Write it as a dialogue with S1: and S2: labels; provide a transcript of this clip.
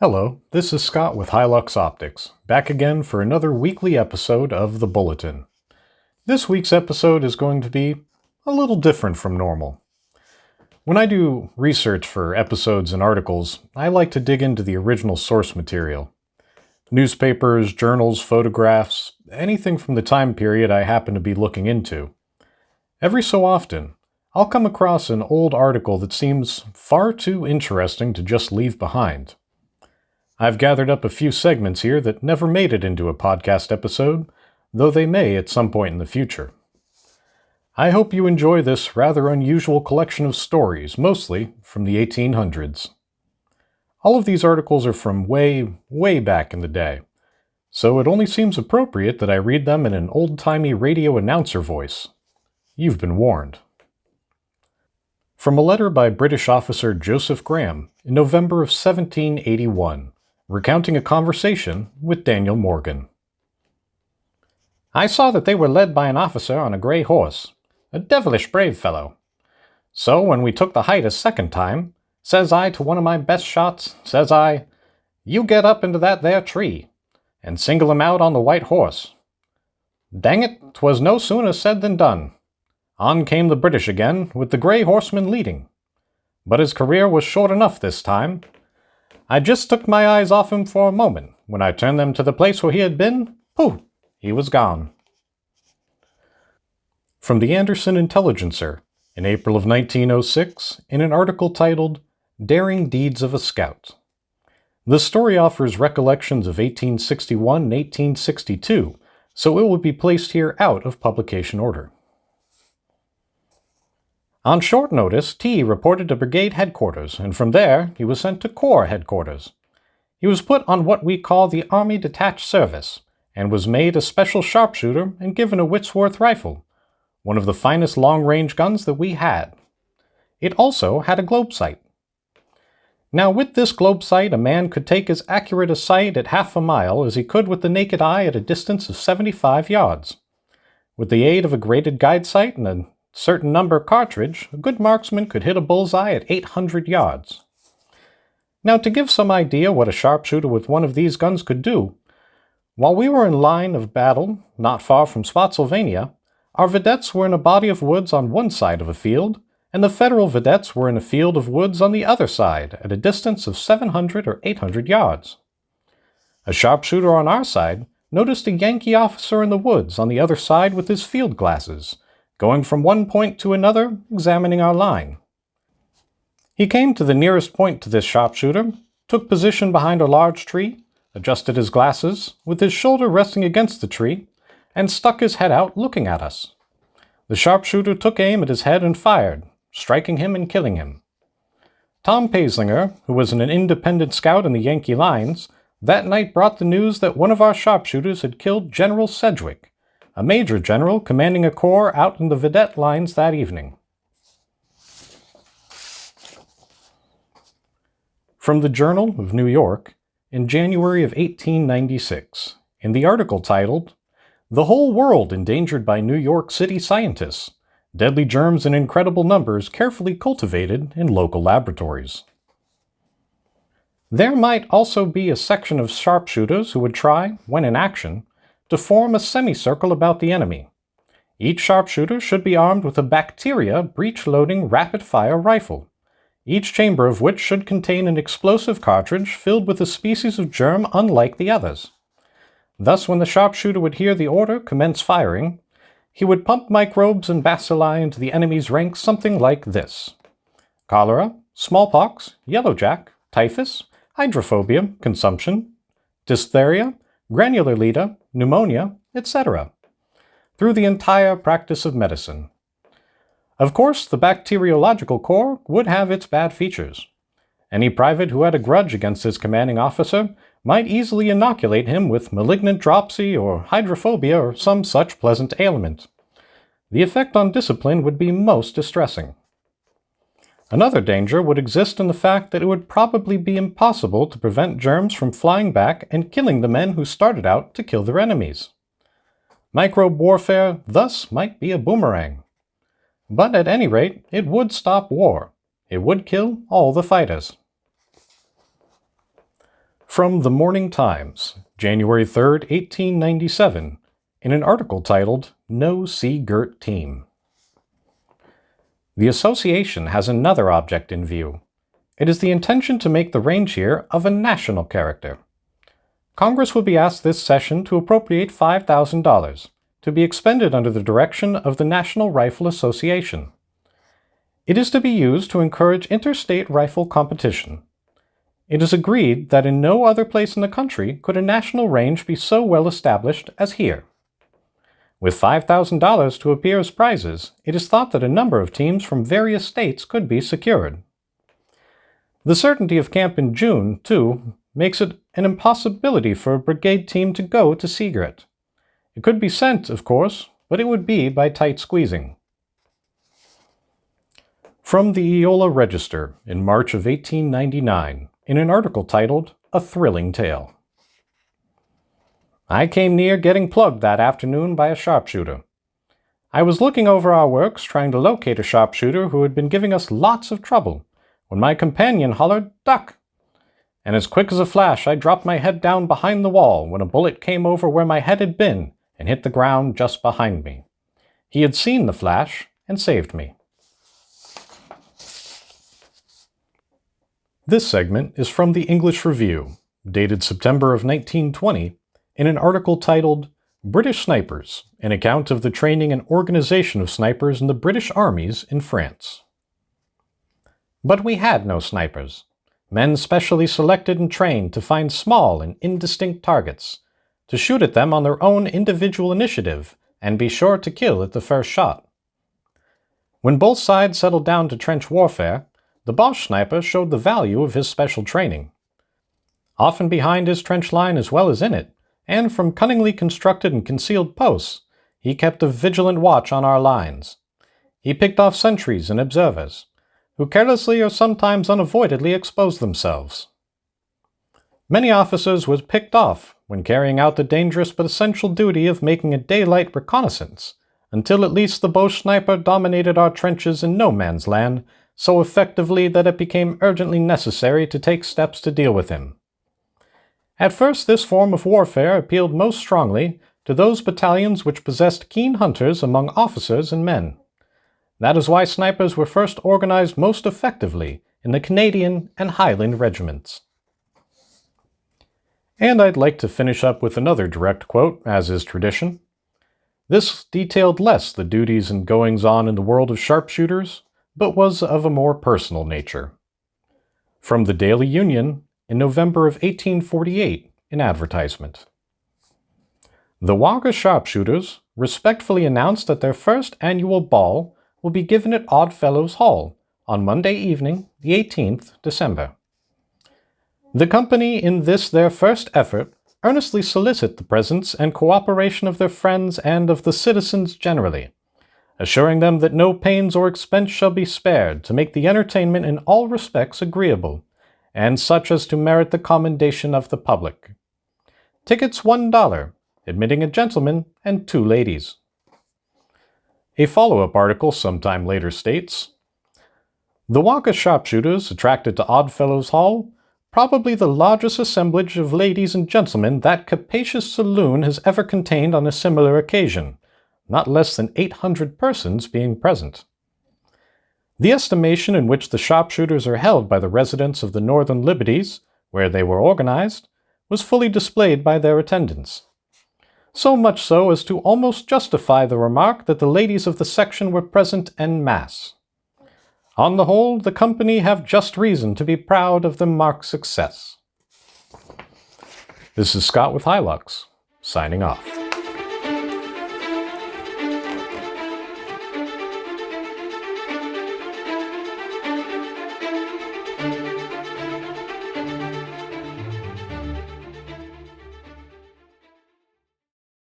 S1: Hello, this is Scott with Hi-Lux Optics, back again for another weekly episode of The Bulletin. This week's episode is going to be a little different from normal. When I do research for episodes and articles, I like to dig into the original source material. Newspapers, journals, photographs, anything from the time period I happen to be looking into. Every so often, I'll come across an old article that seems far too interesting to just leave behind. I've gathered up a few segments here that never made it into a podcast episode, though they may at some point in the future. I hope you enjoy this rather unusual collection of stories, mostly from the 1800s. All of these articles are from way back in the day, so it only seems appropriate that I read them in an old-timey radio announcer voice. You've been warned. From a letter by British officer Joseph Graham in November of 1781, recounting a conversation with Daniel Morgan. I saw that they were led by an officer on a grey horse, a devilish brave fellow. So when we took the height a second time, says I to one of my best shots, says I, "You get up into that there tree, and single him out on the white horse." Dang it, 'twas no sooner said than done. On came the British again, with the grey horseman leading. But his career was short enough this time. I just took my eyes off him for a moment. When I turned them to the place where he had been, pooh, he was gone. From the Anderson Intelligencer, in April of 1906, in an article titled, Daring Deeds of a Scout. The story offers recollections of 1861 and 1862, so it will be placed here out of publication order. On short notice, T reported to brigade headquarters, and from there he was sent to corps headquarters. He was put on what we call the Army Detached Service, and was made a special sharpshooter and given a Whitworth rifle, one of the finest long-range guns that we had. It also had a globe sight. Now with this globe sight, a man could take as accurate a sight at half a mile as he could with the naked eye at a distance of 75 yards. With the aid of a graded guide sight and a certain number cartridge, a good marksman could hit a bullseye at 800 yards. Now to give some idea what a sharpshooter with one of these guns could do, while we were in line of battle, not far from Spotsylvania, our vedettes were in a body of woods on one side of a field, and the Federal vedettes were in a field of woods on the other side, at a distance of 700 or 800 yards. A sharpshooter on our side noticed a Yankee officer in the woods on the other side with his field glasses, going from one point to another, examining our line. He came to the nearest point to this sharpshooter, took position behind a large tree, adjusted his glasses, with his shoulder resting against the tree, and stuck his head out looking at us. The sharpshooter took aim at his head and fired, striking him and killing him. Tom Paislinger, who was an independent scout in the Yankee lines, that night brought the news that one of our sharpshooters had killed General Sedgwick, a major general commanding a corps out in the vedette lines that evening. From the Journal of New York, in January of 1896, in the article titled, The Whole World Endangered by New York City Scientists, Deadly Germs in Incredible Numbers Carefully Cultivated in Local Laboratories. There might also be a section of sharpshooters who would try, when in action, to form a semicircle about the enemy. Each sharpshooter should be armed with a bacteria breech-loading rapid-fire rifle, each chamber of which should contain an explosive cartridge filled with a species of germ unlike the others. Thus, when the sharpshooter would hear the order commence firing, he would pump microbes and bacilli into the enemy's ranks something like this: cholera, smallpox, yellowjack, typhus, hydrophobia, consumption, diphtheria, granular leda, pneumonia, etc., through the entire practice of medicine. Of course, the bacteriological corps would have its bad features. Any private who had a grudge against his commanding officer might easily inoculate him with malignant dropsy or hydrophobia or some such pleasant ailment. The effect on discipline would be most distressing. Another danger would exist in the fact that it would probably be impossible to prevent germs from flying back and killing the men who started out to kill their enemies. Microbe warfare thus might be a boomerang. But at any rate, it would stop war. It would kill all the fighters. From the Morning Times, January 3, 1897, in an article titled, No Sea-Girt Team. The association has another object in view. It is the intention to make the reindeer of a national character. Congress will be asked this session to appropriate $5,000 to be expended under the direction of the National Rifle Association. It is to be used to encourage interstate rifle competition. It is agreed that in no other place in the country could a national range be so well established as here. With $5,000 to appear as prizes, it is thought that a number of teams from various states could be secured. The certainty of camp in June, too, makes it an impossibility for a brigade team to go to Sea-Girt. It could be sent, of course, but it would be by tight squeezing. From the Eola Register in March of 1899, in an article titled, A Thrilling Tale. I came near getting plugged that afternoon by a sharpshooter. I was looking over our works trying to locate a sharpshooter who had been giving us lots of trouble, when my companion hollered, "Duck!" And as quick as a flash I dropped my head down behind the wall when a bullet came over where my head had been and hit the ground just behind me. He had seen the flash and saved me. This segment is from the English Review, dated September of 1920, in an article titled, British Snipers, an account of the training and organization of snipers in the British armies in France. But we had no snipers, men specially selected and trained to find small and indistinct targets, to shoot at them on their own individual initiative and be sure to kill at the first shot. When both sides settled down to trench warfare, the Boche sniper showed the value of his special training. Often behind his trench line as well as in it, and from cunningly constructed and concealed posts, he kept a vigilant watch on our lines. He picked off sentries and observers, who carelessly or sometimes unavoidably exposed themselves. Many officers were picked off when carrying out the dangerous but essential duty of making a daylight reconnaissance, until at least the Boche sniper dominated our trenches in no man's land so effectively that it became urgently necessary to take steps to deal with him. At first, this form of warfare appealed most strongly to those battalions which possessed keen hunters among officers and men. That is why snipers were first organized most effectively in the Canadian and Highland regiments. And I'd like to finish up with another direct quote, as is tradition. This detailed less the duties and goings-on in the world of sharpshooters, but was of a more personal nature. From the Daily Union, in November of 1848, in advertisement. The Wagga sharpshooters respectfully announce that their first annual ball will be given at Oddfellows Hall on Monday evening, the 18th December. The company, in this their first effort, earnestly solicit the presence and cooperation of their friends and of the citizens generally, assuring them that no pains or expense shall be spared to make the entertainment in all respects agreeable, and such as to merit the commendation of the public. Tickets $1, admitting a gentleman and 2 ladies. A follow-up article sometime later states, The Wagga sharpshooters attracted to Oddfellows Hall, probably the largest assemblage of ladies and gentlemen that capacious saloon has ever contained on a similar occasion, not less than 800 persons being present. The estimation in which the sharpshooters are held by the residents of the Northern Liberties, where they were organized, was fully displayed by their attendance. So much so as to almost justify the remark that the ladies of the section were present en masse. On the whole, the company have just reason to be proud of the marked success. This is Scott with Hi-Lux, signing off.